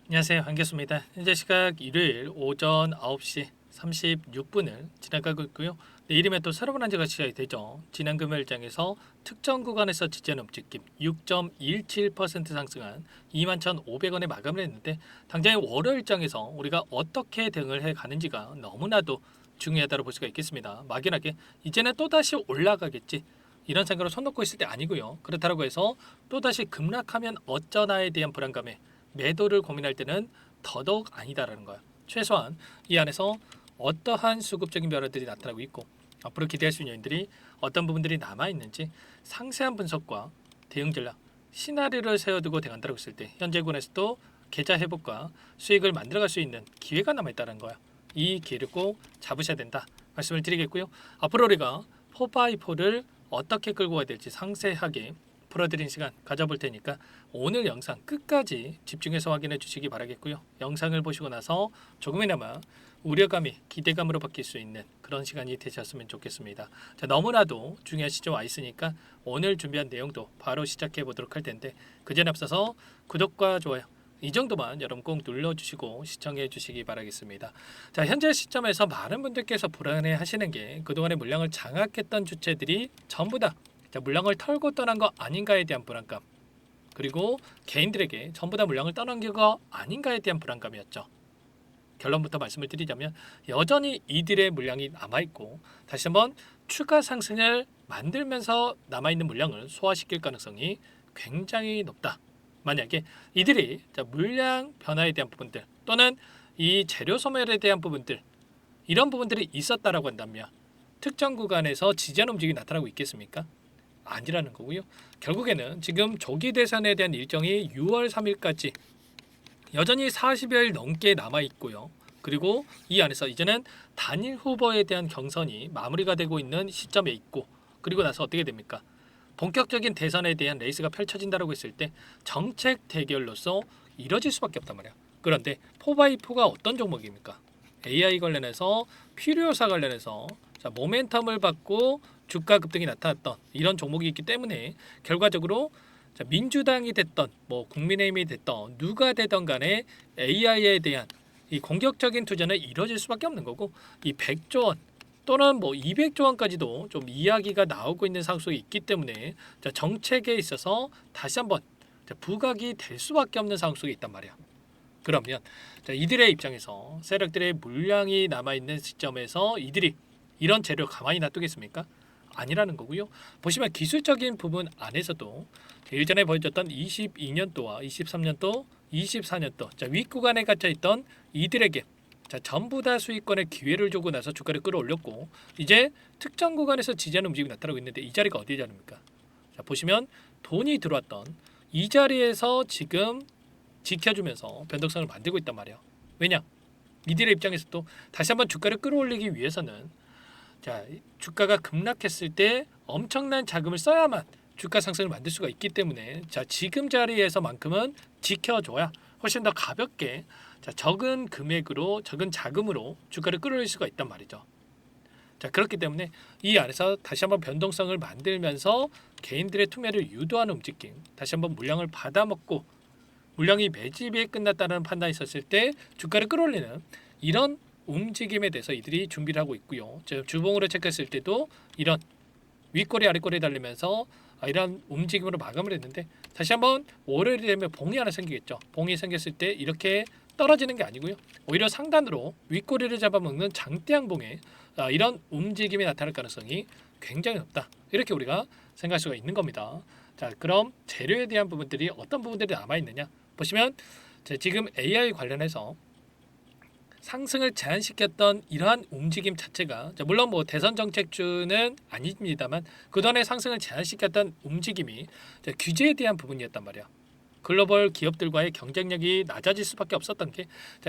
안녕하세요. 반갑습니다. 현재 시각 일요일 오전 9시 36분을 지나가고 있고요. 내일이면 또 새로운 한 주가 시작이 되죠. 지난 금요일장에서 특정 구간에서 지지하는 움직임 6.17% 상승한 21,500원에 마감을 했는데 당장의 월요일장에서 우리가 어떻게 대응을 해가는지가 너무나도 중요하다고 볼 수가 있겠습니다. 막연하게 이제는 또다시 올라가겠지 이런 생각으로 손 놓고 있을 때 아니고요. 그렇다고 해서 또다시 급락하면 어쩌나에 대한 불안감에 매도를 고민할 때는 더더욱 아니다라는 거야. 최소한 이 안에서 어떠한 수급적인 변화들이 나타나고 있고 앞으로 기대할 수 있는 요인들이 어떤 부분들이 남아 있는지 상세한 분석과 대응 전략, 시나리오를 세워두고 대응한다고 했을 때 현재 군에서도 계좌 회복과 수익을 만들어갈 수 있는 기회가 남아 있다는 거야. 이 기회를 꼭 잡으셔야 된다 말씀을 드리겠고요. 앞으로 우리가 4x4를 어떻게 끌고 가야 될지 상세하게 풀어드린 시간 가져볼 테니까 오늘 영상 끝까지 집중해서 확인해 주시기 바라겠고요. 영상을 보시고 나서 조금이나마 우려감이 기대감으로 바뀔 수 있는 그런 시간이 되셨으면 좋겠습니다. 자, 너무나도 중요한 시점 와 있으니까 오늘 준비한 내용도 바로 시작해 보도록 할 텐데 그 전에 앞서서 구독과 좋아요 이 정도만 여러분 꼭 눌러주시고 시청해 주시기 바라겠습니다. 자, 현재 시점에서 많은 분들께서 불안해 하시는 게 그동안의 물량을 장악했던 주체들이 전부 다 물량을 털고 떠난 거 아닌가에 대한 불안감, 그리고 개인들에게 전부 다 물량을 떠넘긴 거 아닌가에 대한 불안감이었죠. 결론부터 말씀을 드리자면 여전히 이들의 물량이 남아있고 다시 한번 추가 상승을 만들면서 남아있는 물량을 소화시킬 가능성이 굉장히 높다. 만약에 이들이 물량 변화에 대한 부분들 또는 이 재료 소멸에 대한 부분들 이런 부분들이 있었다라고 한다면 특정 구간에서 지지하는 움직임이 나타나고 있겠습니까? 아니라는 거고요. 결국에는 지금 조기 대선에 대한 일정이 6월 3일까지 여전히 40여일 넘게 남아 있고요. 그리고 이 안에서 이제는 단일 후보에 대한 경선이 마무리가 되고 있는 시점에 있고 그리고 나서 어떻게 됩니까? 본격적인 대선에 대한 레이스가 펼쳐진다고 했을 때 정책 대결로서 이뤄질 수밖에 없단 말이야. 그런데 4x4가 어떤 종목입니까? AI 관련해서 필요요사 관련해서 모멘텀을 받고 주가 급등이 나타났던 이런 종목이 있기 때문에 결과적으로 민주당이 됐던 국민의힘이 됐던 누가 되던 간에 AI에 대한 이 공격적인 투자는 이뤄질 수밖에 없는 거고 이 100조 원 또는 200조 원까지도 좀 이야기가 나오고 있는 상황이 있기 때문에 정책에 있어서 다시 한번 부각이 될 수밖에 없는 상황 속에 있단 말이야. 그러면 이들의 입장에서 세력들의 물량이 남아있는 시점에서 이들이 이런 재료를 가만히 놔두겠습니까? 아니라는 거고요. 보시면 기술적인 부분 안에서도 예전에 보여줬던 22년도와 23년도, 24년도 윗구간에 갇혀있던 이들에게 전부 다 수익권의 기회를 주고 나서 주가를 끌어올렸고 이제 특정 구간에서 지지하는 움직임이 나타나고 있는데 이 자리가 어디 자리입니까? 보시면 돈이 들어왔던 이 자리에서 지금 지켜주면서 변동성을 만들고 있단 말이에요. 왜냐? 이들의 입장에서도 다시 한번 주가를 끌어올리기 위해서는 주가가 급락했을 때 엄청난 자금을 써야만 주가 상승을 만들 수가 있기 때문에 지금 자리에서만큼은 지켜줘야 훨씬 더 가볍게 적은 금액으로 적은 자금으로 주가를 끌어올릴 수가 있단 말이죠. 그렇기 때문에 이 안에서 다시 한번 변동성을 만들면서 개인들의 투매를 유도하는 움직임, 다시 한번 물량을 받아먹고 물량이 매집이 끝났다는 판단이 있었을 때 주가를 끌어올리는 이런 움직임에 대해서 이들이 준비를 하고 있고요. 주봉으로 체크했을 때도 이런 윗꼬리 아랫꼬리 달리면서 이런 움직임으로 마감을 했는데 다시 한번 월요일이 되면 봉이 하나 생기겠죠. 봉이 생겼을 때 이렇게 떨어지는 게 아니고요. 오히려 상단으로 윗꼬리를 잡아먹는 장대양봉에 이런 움직임이 나타날 가능성이 굉장히 높다. 이렇게 우리가 생각할 수가 있는 겁니다. 그럼 재료에 대한 부분들이 어떤 부분들이 남아있느냐 보시면 지금 AI 관련해서 상승을 제한시켰던 이러한 움직임 자체가 물론 대선 정책주는 아닙니다만 그동안의 상승을 제한시켰던 움직임이 규제에 대한 부분이었단 말이야. 글로벌 기업들과의 경쟁력이 낮아질 수밖에 없었던 게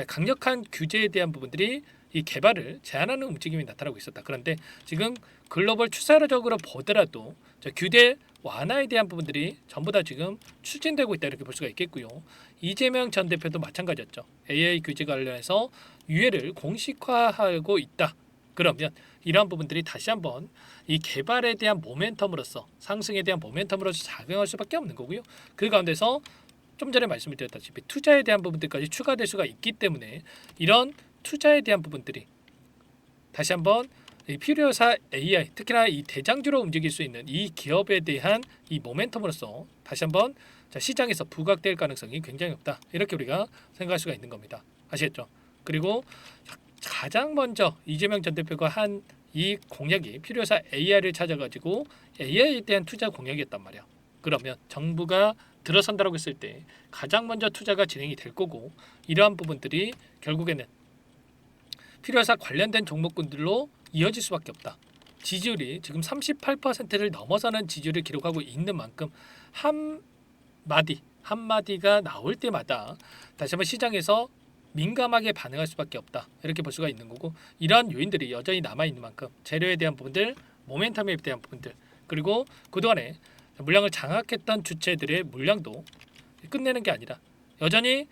강력한 규제에 대한 부분들이 이 개발을 제한하는 움직임이 나타나고 있었다. 그런데 지금 글로벌 추세적으로 보더라도 규제 완화에 대한 부분들이 전부 다 지금 추진되고 있다 이렇게 볼 수가 있겠고요. 이재명 전 대표도 마찬가지였죠. AI 규제 관련해서 유예를 공식화하고 있다. 그러면 이러한 부분들이 다시 한번 이 개발에 대한 모멘텀으로서 상승에 대한 모멘텀으로서 작용할 수밖에 없는 거고요. 그 가운데서 좀 전에 말씀을 드렸다시피 투자에 대한 부분들까지 추가될 수가 있기 때문에 이런 투자에 대한 부분들이 다시 한번 이 필요사 AI, 특히나 이 대장주로 움직일 수 있는 이 기업에 대한 이 모멘텀으로서 다시 한번 시장에서 부각될 가능성이 굉장히 높다. 이렇게 우리가 생각할 수가 있는 겁니다. 아시겠죠? 그리고 가장 먼저 이재명 전 대표가 한 이 공약이 필요사 AI를 찾아가지고 AI에 대한 투자 공약이었단 말이야. 그러면 정부가 들어선다라고 했을 때 가장 먼저 투자가 진행이 될 거고 이러한 부분들이 결국에는 필요사 관련된 종목군들로 이어질 수밖에 없다. 지지율이 지금 38%를 넘어서는 지지율을 기록하고 있는 만큼 한마디가 나올 때마다 다시 한번 시장에서 민감하게 반응할 수밖에 없다. 이렇게 볼 수가 있는 거고 이러한 요인들이 여전히 남아있는 만큼 재료에 대한 부분들, 모멘텀에 대한 부분들 그리고 그동안에 물량을 장악했던 주체들의 물량도 끝내는 게 아니라 여전히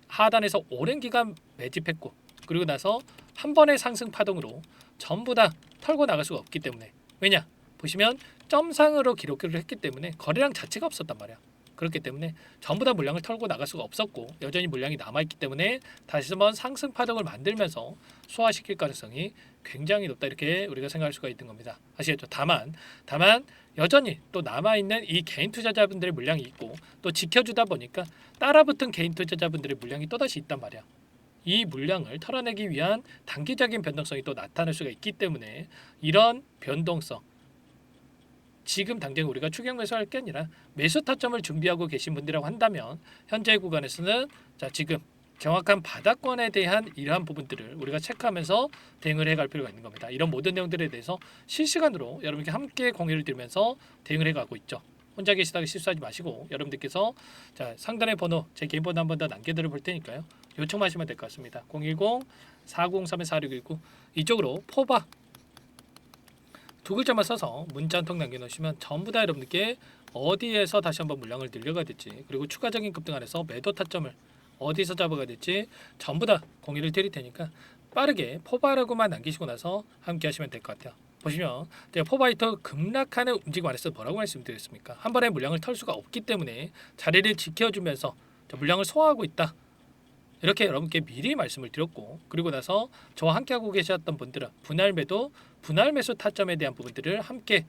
하단에서 오랜 기간 매집했고 그리고 나서 한 번의 상승 파동으로 전부 다 털고 나갈 수가 없기 때문에 왜냐? 보시면 점상으로 기록을 했기 때문에 거래량 자체가 없었단 말이야. 그렇기 때문에 전부 다 물량을 털고 나갈 수가 없었고 여전히 물량이 남아있기 때문에 다시 한번 상승 파동을 만들면서 소화시킬 가능성이 굉장히 높다 이렇게 우리가 생각할 수가 있는 겁니다. 아시겠죠? 다만 여전히 또 남아있는 이 개인 투자자분들의 물량이 있고 또 지켜주다 보니까 따라붙은 개인 투자자분들의 물량이 또다시 있단 말이야. 이 물량을 털어내기 위한 단기적인 변동성이 또 나타날 수가 있기 때문에 이런 변동성 지금 당장 우리가 추격 매수할 게 아니라 매수 타점을 준비하고 계신 분들이라고 한다면 현재 구간에서는 지금 정확한 바닥권에 대한 이러한 부분들을 우리가 체크하면서 대응을 해갈 필요가 있는 겁니다. 이런 모든 내용들에 대해서 실시간으로 여러분께 함께 공유를 드리면서 대응을 해가고 있죠. 혼자 계시다가 실수하지 마시고 여러분들께서 상단의 번호 제 개인 번호 한 번 더 남겨드려 볼 테니까요. 요청하시면 될 것 같습니다. 010-403-4619 이쪽으로 포바 두 글자만 써서 문자 한 통 남겨놓으시면 전부 다 여러분들께 어디에서 다시 한번 물량을 늘려가야 될지 그리고 추가적인 급등 안에서 매도 타점을 어디서 잡아가야 될지 전부 다 공유를 드릴 테니까 빠르게 포바라고만 남기시고 나서 함께 하시면 될 것 같아요. 보시면 제가 포바이터 급락하는 움직임 안에서 뭐라고 말씀드렸습니까? 한 번에 물량을 털 수가 없기 때문에 자리를 지켜주면서 물량을 소화하고 있다. 이렇게 여러분께 미리 말씀을 드렸고 그리고 나서 저와 함께 하고 계셨던 분들은 분할 매수 타점에 대한 부분들을 함께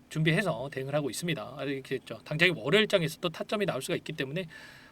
준비해서 대응을 하고 있습니다. 알겠죠? 당장에 월요일장에서도 타점이 나올 수가 있기 때문에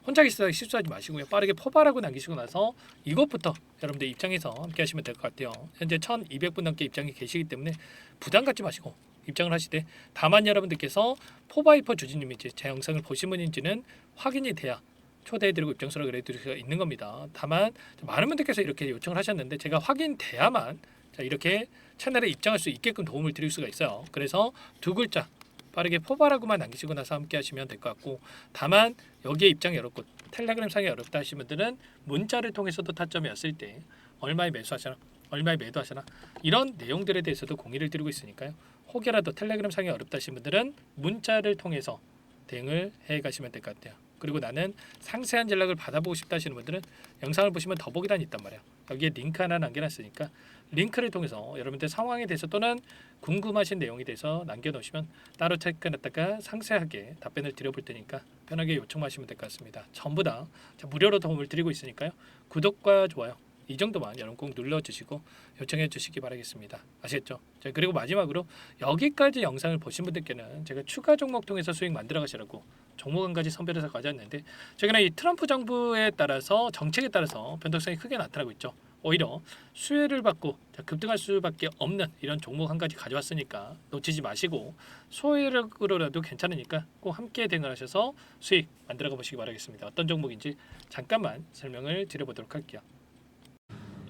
혼자 계시다가 실수하지 마시고요. 빠르게 포바라고 남기시고 나서 이것부터 여러분들 입장에서 함께 하시면 될 것 같아요. 현재 1200분 넘게 입장이 계시기 때문에 부담 갖지 마시고 입장을 하시되 다만 여러분들께서 포바이퍼 주주님인지 제 영상을 보신 분인지는 확인이 돼야 초대해드리고 입장 수락을 해드릴 수가 있는 겁니다. 다만 많은 분들께서 이렇게 요청을 하셨는데 제가 확인돼야만 이렇게 채널에 입장할 수 있게끔 도움을 드릴 수가 있어요. 그래서 두 글자 빠르게 포바라고만 남기시고 나서 함께 하시면 될 것 같고 다만 여기에 입장이 어렵고 텔레그램 상에 어렵다 하시는 분들은 문자를 통해서도 타점이 왔을 때 얼마에 매수하시나 얼마에 매도하시나 이런 내용들에 대해서도 공유를 드리고 있으니까요. 혹여라도 텔레그램 상에 어렵다 하시는 분들은 문자를 통해서 대응을 해 가시면 될 것 같아요. 그리고 나는 상세한 전략을 받아보고 싶다 하시는 분들은 영상을 보시면 더보기란이 있단 말이에요. 여기에 링크 하나 남겨놨으니까 링크를 통해서 여러분들 상황에 대해서 또는 궁금하신 내용에 대해서 남겨놓으시면 따로 체크해놨다가 상세하게 답변을 드려볼 테니까 편하게 요청하시면 될 것 같습니다. 전부 다 무료로 도움을 드리고 있으니까요. 구독과 좋아요 이 정도만 여러분 꼭 눌러주시고 요청해 주시기 바라겠습니다. 아시겠죠? 자, 그리고 마지막으로 여기까지 영상을 보신 분들께는 제가 추가 종목 통해서 수익 만들어 가시라고 종목 한 가지 선별해서 가져왔는데 최근에 이 트럼프 정부에 따라서 정책에 따라서 변동성이 크게 나타나고 있죠. 오히려 수혜를 받고 급등할 수밖에 없는 이런 종목 한 가지 가져왔으니까 놓치지 마시고 소액으로라도 괜찮으니까 꼭 함께 대응하셔서 수익 만들어 보시기 바라겠습니다. 어떤 종목인지 잠깐만 설명을 드려보도록 할게요.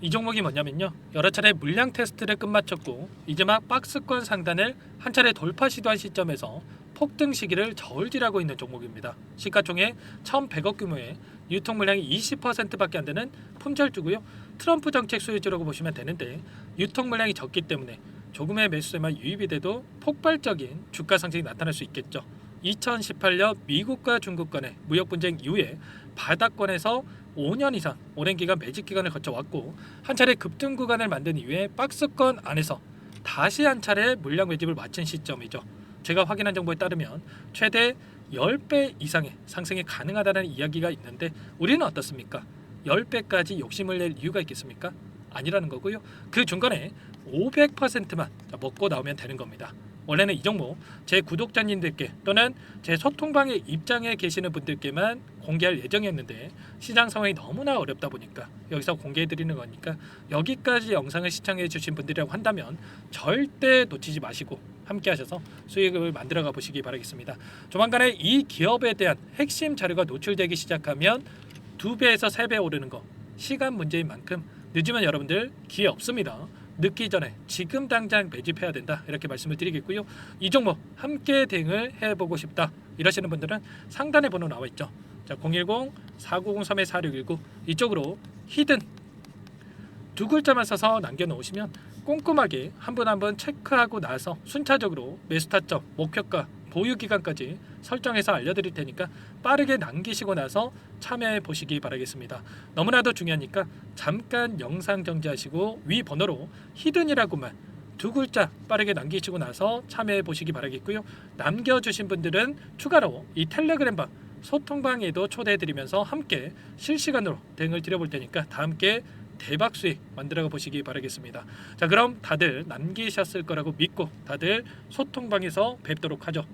이 종목이 뭐냐면요. 여러 차례 물량 테스트를 끝마쳤고 이제 막 박스권 상단을 한 차례 돌파 시도한 시점에서 폭등 시기를 저울질하고 있는 종목입니다. 시가총액 1,100억 규모의 유통 물량이 20%밖에 안 되는 품절주고요. 트럼프 정책 수혜주라고 보시면 되는데 유통 물량이 적기 때문에 조금의 매수세만 유입이 돼도 폭발적인 주가 상승이 나타날 수 있겠죠. 2018년 미국과 중국 간의 무역 분쟁 이후에 바닥권에서 5년 이상 오랜 기간 매집 기간을 거쳐왔고 한 차례 급등 구간을 만든 이후에 박스권 안에서 다시 한 차례 물량 매집을 마친 시점이죠. 제가 확인한 정보에 따르면 최대 10배 이상의 상승이 가능하다는 이야기가 있는데 우리는 어떻습니까? 10배까지 욕심을 낼 이유가 있겠습니까? 아니라는 거고요. 그 중간에 500%만 먹고 나오면 되는 겁니다. 원래는 이 종목 제 구독자님들께 또는 제 소통방에 입장에 계시는 분들께만 공개할 예정이었는데 시장 상황이 너무나 어렵다 보니까 여기서 공개해 드리는 거니까 여기까지 영상을 시청해 주신 분들이라고 한다면 절대 놓치지 마시고 함께 하셔서 수익을 만들어 가 보시기 바라겠습니다. 조만간에 이 기업에 대한 핵심 자료가 노출되기 시작하면 2배에서 3배 오르는 거 시간 문제인 만큼 늦으면 여러분들 기회 없습니다. 늦기 전에 지금 당장 매집해야 된다 이렇게 말씀을 드리겠고요. 이 종목 함께 대응을 해보고 싶다 이러시는 분들은 상단에 번호 나와 있죠. 자, 010-4903-4619 이쪽으로 히든 두 글자만 써서 남겨놓으시면 꼼꼼하게 한 분 한 분 체크하고 나서 순차적으로 매수 타점, 목표가, 보유 기간까지 설정해서 알려드릴 테니까 빠르게 남기시고 나서 참여해 보시기 바라겠습니다. 너무나도 중요하니까 잠깐 영상 정지하시고 위 번호로 히든이라고만 두 글자 빠르게 남기시고 나서 참여해 보시기 바라겠고요. 남겨주신 분들은 추가로 이 텔레그램방 소통방에도 초대해 드리면서 함께 실시간으로 대응을 드려볼 테니까 다 함께 대박 수익 만들어 보시기 바라겠습니다. 자, 그럼 다들 남기셨을 거라고 믿고 다들 소통방에서 뵙도록 하죠.